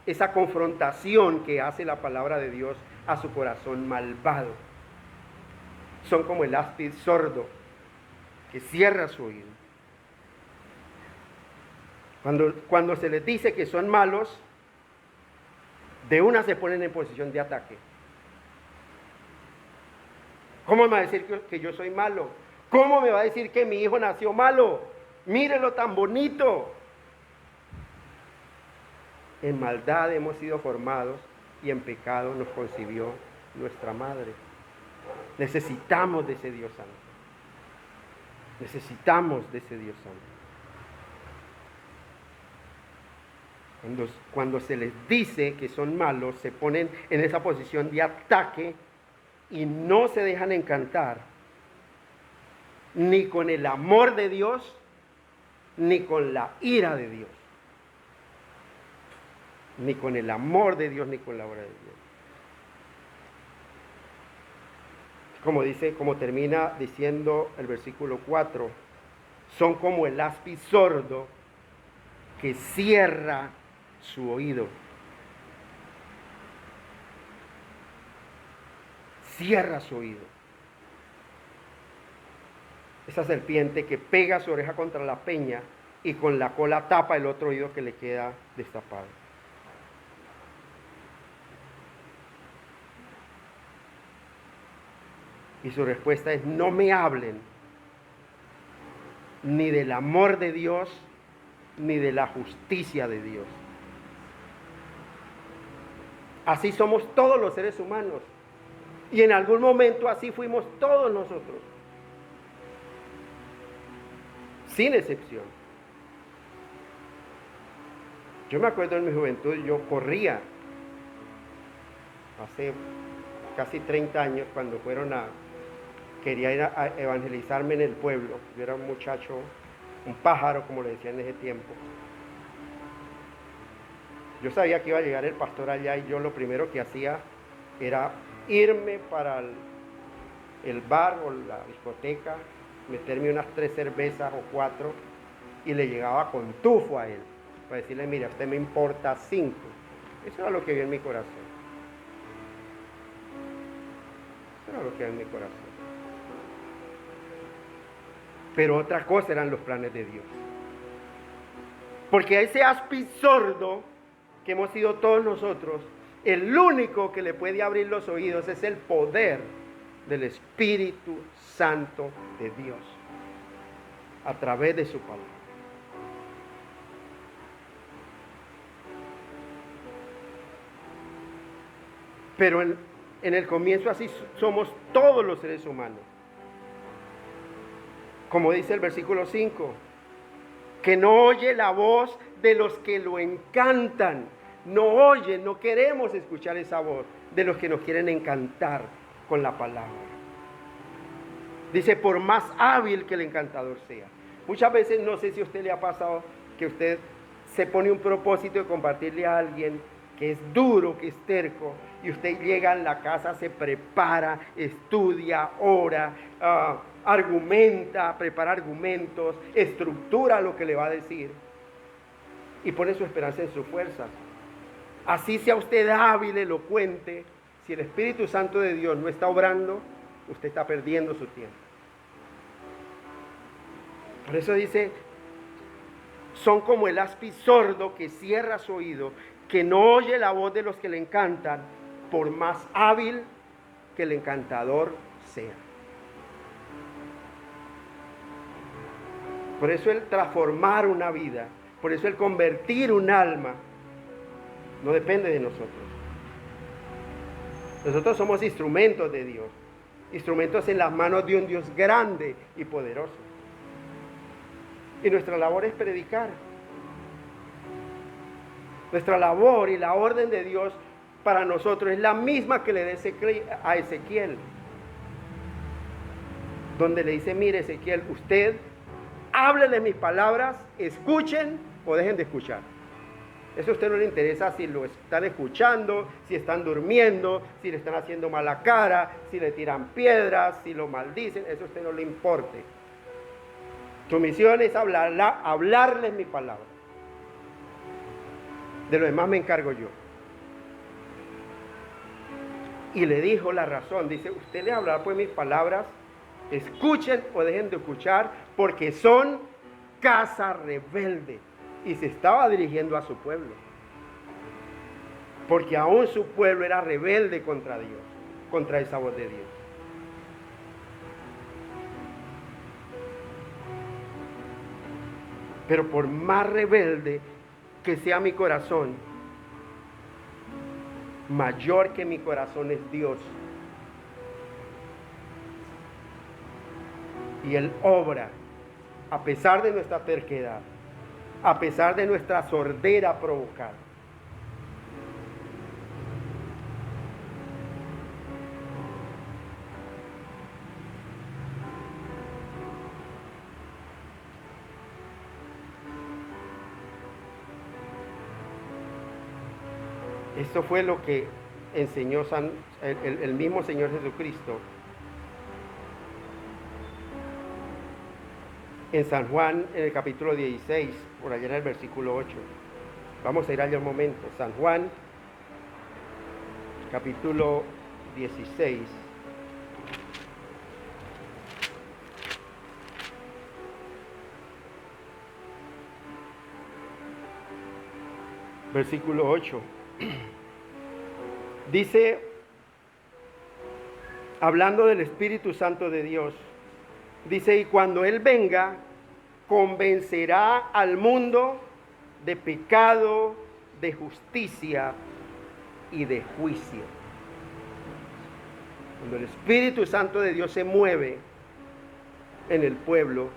esa confrontación que hace la palabra de Dios a su corazón malvado, son como el áspid sordo que cierra su oído. Cuando se les dice que son malos, de una se ponen en posición de ataque. ¿Cómo me va a decir que yo soy malo? ¿Cómo me va a decir que mi hijo nació malo? Mírelo tan bonito. En maldad hemos sido formados y en pecado nos concibió nuestra madre. Necesitamos de ese Dios santo. Necesitamos de ese Dios santo. Cuando se les dice que son malos, se ponen en esa posición de ataque y no se dejan encantar ni con el amor de Dios, ni con la ira de Dios. Ni con el amor de Dios, ni con la obra de Dios. Como termina diciendo el versículo 4, son como el áspid sordo que cierra su oído. Cierra su oído. Esa serpiente que pega su oreja contra la peña y con la cola tapa el otro oído que le queda destapado. Y su respuesta es: no me hablen ni del amor de Dios, ni de la justicia de Dios. Así somos todos los seres humanos. Y en algún momento así fuimos todos nosotros. Sin excepción. Yo me acuerdo en mi juventud, yo corría. Hace casi 30 años, cuando quería ir a evangelizarme en el pueblo. Yo era un muchacho, un pájaro, como le decían en ese tiempo. Yo sabía que iba a llegar el pastor allá y yo lo primero que hacía era irme para el bar o la discoteca, meterme unas 3 cervezas o 4 y le llegaba con tufo a él, para decirle: mira, a usted me importa 5. Eso era lo que había en mi corazón. Eso era lo que había en mi corazón. Pero otra cosa eran los planes de Dios. Porque a ese áspid sordo que hemos sido todos nosotros, el único que le puede abrir los oídos es el poder del Espíritu Santo de Dios, a través de su palabra. Pero en el comienzo así somos todos los seres humanos. Como dice el versículo 5, que no oye la voz de los que lo encantan. No oyen, no queremos escuchar esa voz de los que nos quieren encantar con la palabra. Dice: por más hábil que el encantador sea. Muchas veces, no sé si a usted le ha pasado, que usted se pone un propósito de compartirle a alguien que es duro, que es terco, y usted llega a la casa, se prepara, estudia, ora, argumenta, prepara argumentos, estructura lo que le va a decir y pone su esperanza en sus fuerzas. Así sea usted hábil, elocuente, si el Espíritu Santo de Dios no está obrando, usted está perdiendo su tiempo. Por eso dice: son como el áspid sordo que cierra su oído, que no oye la voz de los que le encantan, por más hábil que el encantador sea. Por eso el transformar una vida, por eso el convertir un alma, No depende de nosotros. Nosotros somos instrumentos de Dios, instrumentos en las manos de un Dios grande y poderoso. Y nuestra labor es predicar. Nuestra labor y la orden de Dios para nosotros es la misma que le dio a Ezequiel, donde le dice: mire, Ezequiel, usted háblele mis palabras, escuchen o dejen de escuchar. Eso a usted no le interesa si lo están escuchando, si están durmiendo, si le están haciendo mala cara, si le tiran piedras, si lo maldicen. Eso a usted no le importe. Su misión es hablarles mi palabra. De lo demás me encargo yo. Y le dijo la razón. Dice: usted le hablará pues mis palabras, escuchen o dejen de escuchar, porque son casa rebelde. Y se estaba dirigiendo a su pueblo, porque aún su pueblo era rebelde contra Dios, contra esa voz de Dios. Pero por más rebelde que sea mi corazón, mayor que mi corazón es Dios. Y Él obra a pesar de nuestra terquedad, a pesar de nuestra sordera provocada. Esto fue lo que enseñó el mismo Señor Jesucristo en San Juan, en el capítulo 16, por allá en el versículo 8. Vamos a ir allá un momento. San Juan, capítulo 16. Versículo 8. Dice, hablando del Espíritu Santo de Dios, dice: y cuando Él venga, convencerá al mundo de pecado, de justicia y de juicio. Cuando el Espíritu Santo de Dios se mueve en el pueblo,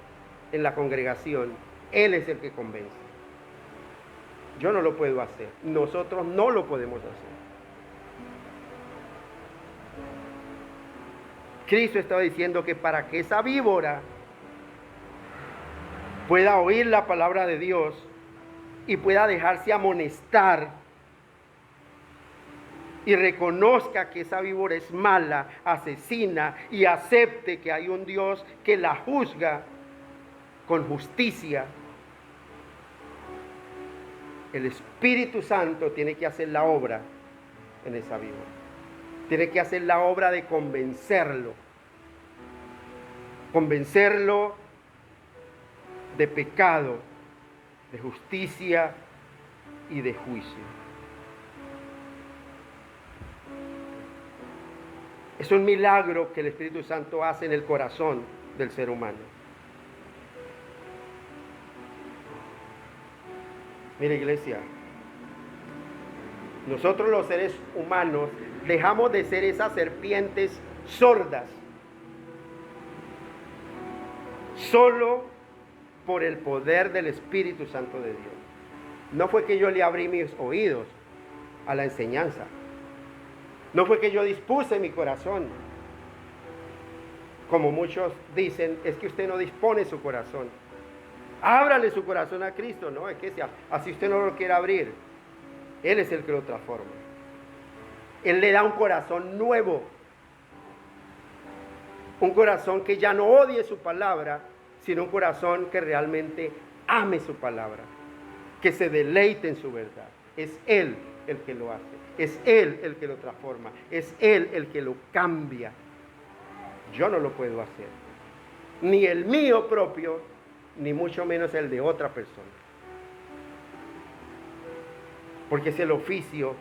en la congregación, Él es el que convence. Yo no lo puedo hacer. Nosotros no lo podemos hacer. Cristo estaba diciendo que para que esa víbora pueda oír la palabra de Dios y pueda dejarse amonestar y reconozca que esa víbora es mala, asesina, y acepte que hay un Dios que la juzga con justicia, el Espíritu Santo tiene que hacer la obra en esa víbora. Tiene que hacer la obra de convencerlo. Convencerlo de pecado, de justicia y de juicio. Es un milagro que el Espíritu Santo hace en el corazón del ser humano. Mira, iglesia, nosotros los seres humanos dejamos de ser esas serpientes sordas solo por el poder del Espíritu Santo de Dios. No fue que yo le abrí mis oídos a la enseñanza. No fue que yo dispuse mi corazón. Como muchos dicen, es que usted no dispone su corazón. Ábrale su corazón a Cristo. No, es que así usted no lo quiere abrir. Él es el que lo transforma. Él le da un corazón nuevo. Un corazón que ya no odie su palabra, sino un corazón que realmente ame su palabra, que se deleite en su verdad. Es Él el que lo hace, es Él el que lo transforma, es Él el que lo cambia. Yo no lo puedo hacer, ni el mío propio, ni mucho menos el de otra persona, porque es el oficio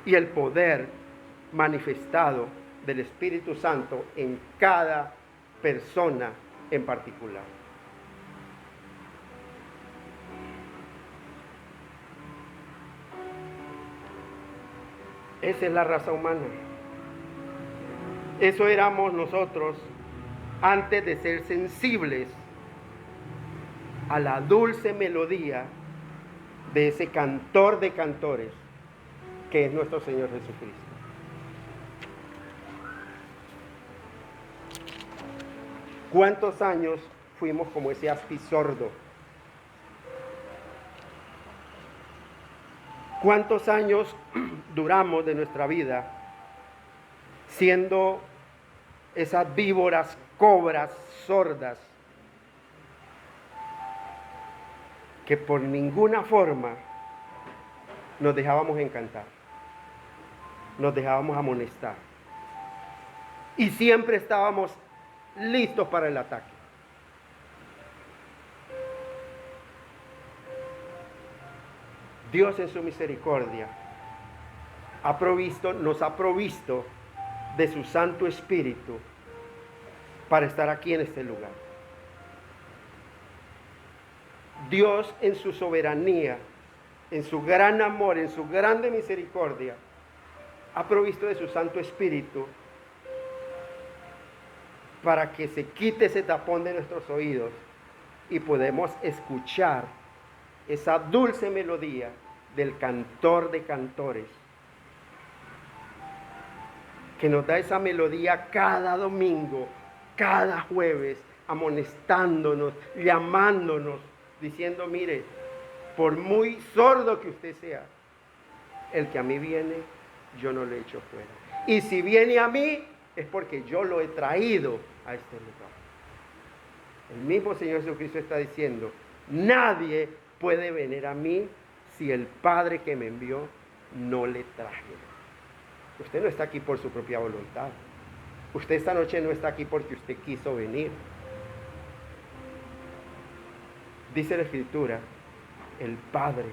y el poder manifestado del Espíritu Santo en cada persona en particular. Esa es la raza humana. Eso éramos nosotros antes de ser sensibles a la dulce melodía de ese cantor de cantores que es nuestro Señor Jesucristo. ¿Cuántos años fuimos como ese aspi sordo? ¿Cuántos años duramos de nuestra vida siendo esas víboras, cobras sordas que por ninguna forma nos dejábamos encantar, nos dejábamos amonestar y siempre estábamos listos para el ataque? Dios en su misericordia nos ha provisto de su Santo Espíritu para estar aquí en este lugar. Dios en su soberanía, en su gran amor, en su grande misericordia, ha provisto de su Santo Espíritu para que se quite ese tapón de nuestros oídos y podemos escuchar esa dulce melodía del cantor de cantores, que nos da esa melodía cada domingo, cada jueves, amonestándonos, llamándonos, diciendo: mire, por muy sordo que usted sea, el que a mí viene, yo no le echo fuera. Y si viene a mí, es porque yo lo he traído a este lugar. El mismo Señor Jesucristo está diciendo: nadie puede venir a mí si el Padre que me envió no le traje. Usted no está aquí por su propia voluntad. Usted esta noche no está aquí porque usted quiso venir. Dice la Escritura, el Padre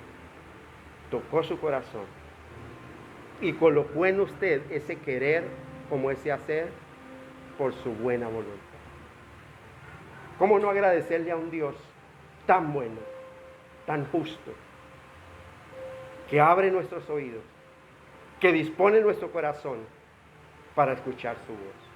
tocó su corazón y colocó en usted ese querer como ese hacer por su buena voluntad. ¿Cómo no agradecerle a un Dios tan bueno, tan justo, que abre nuestros oídos, que dispone nuestro corazón para escuchar su voz?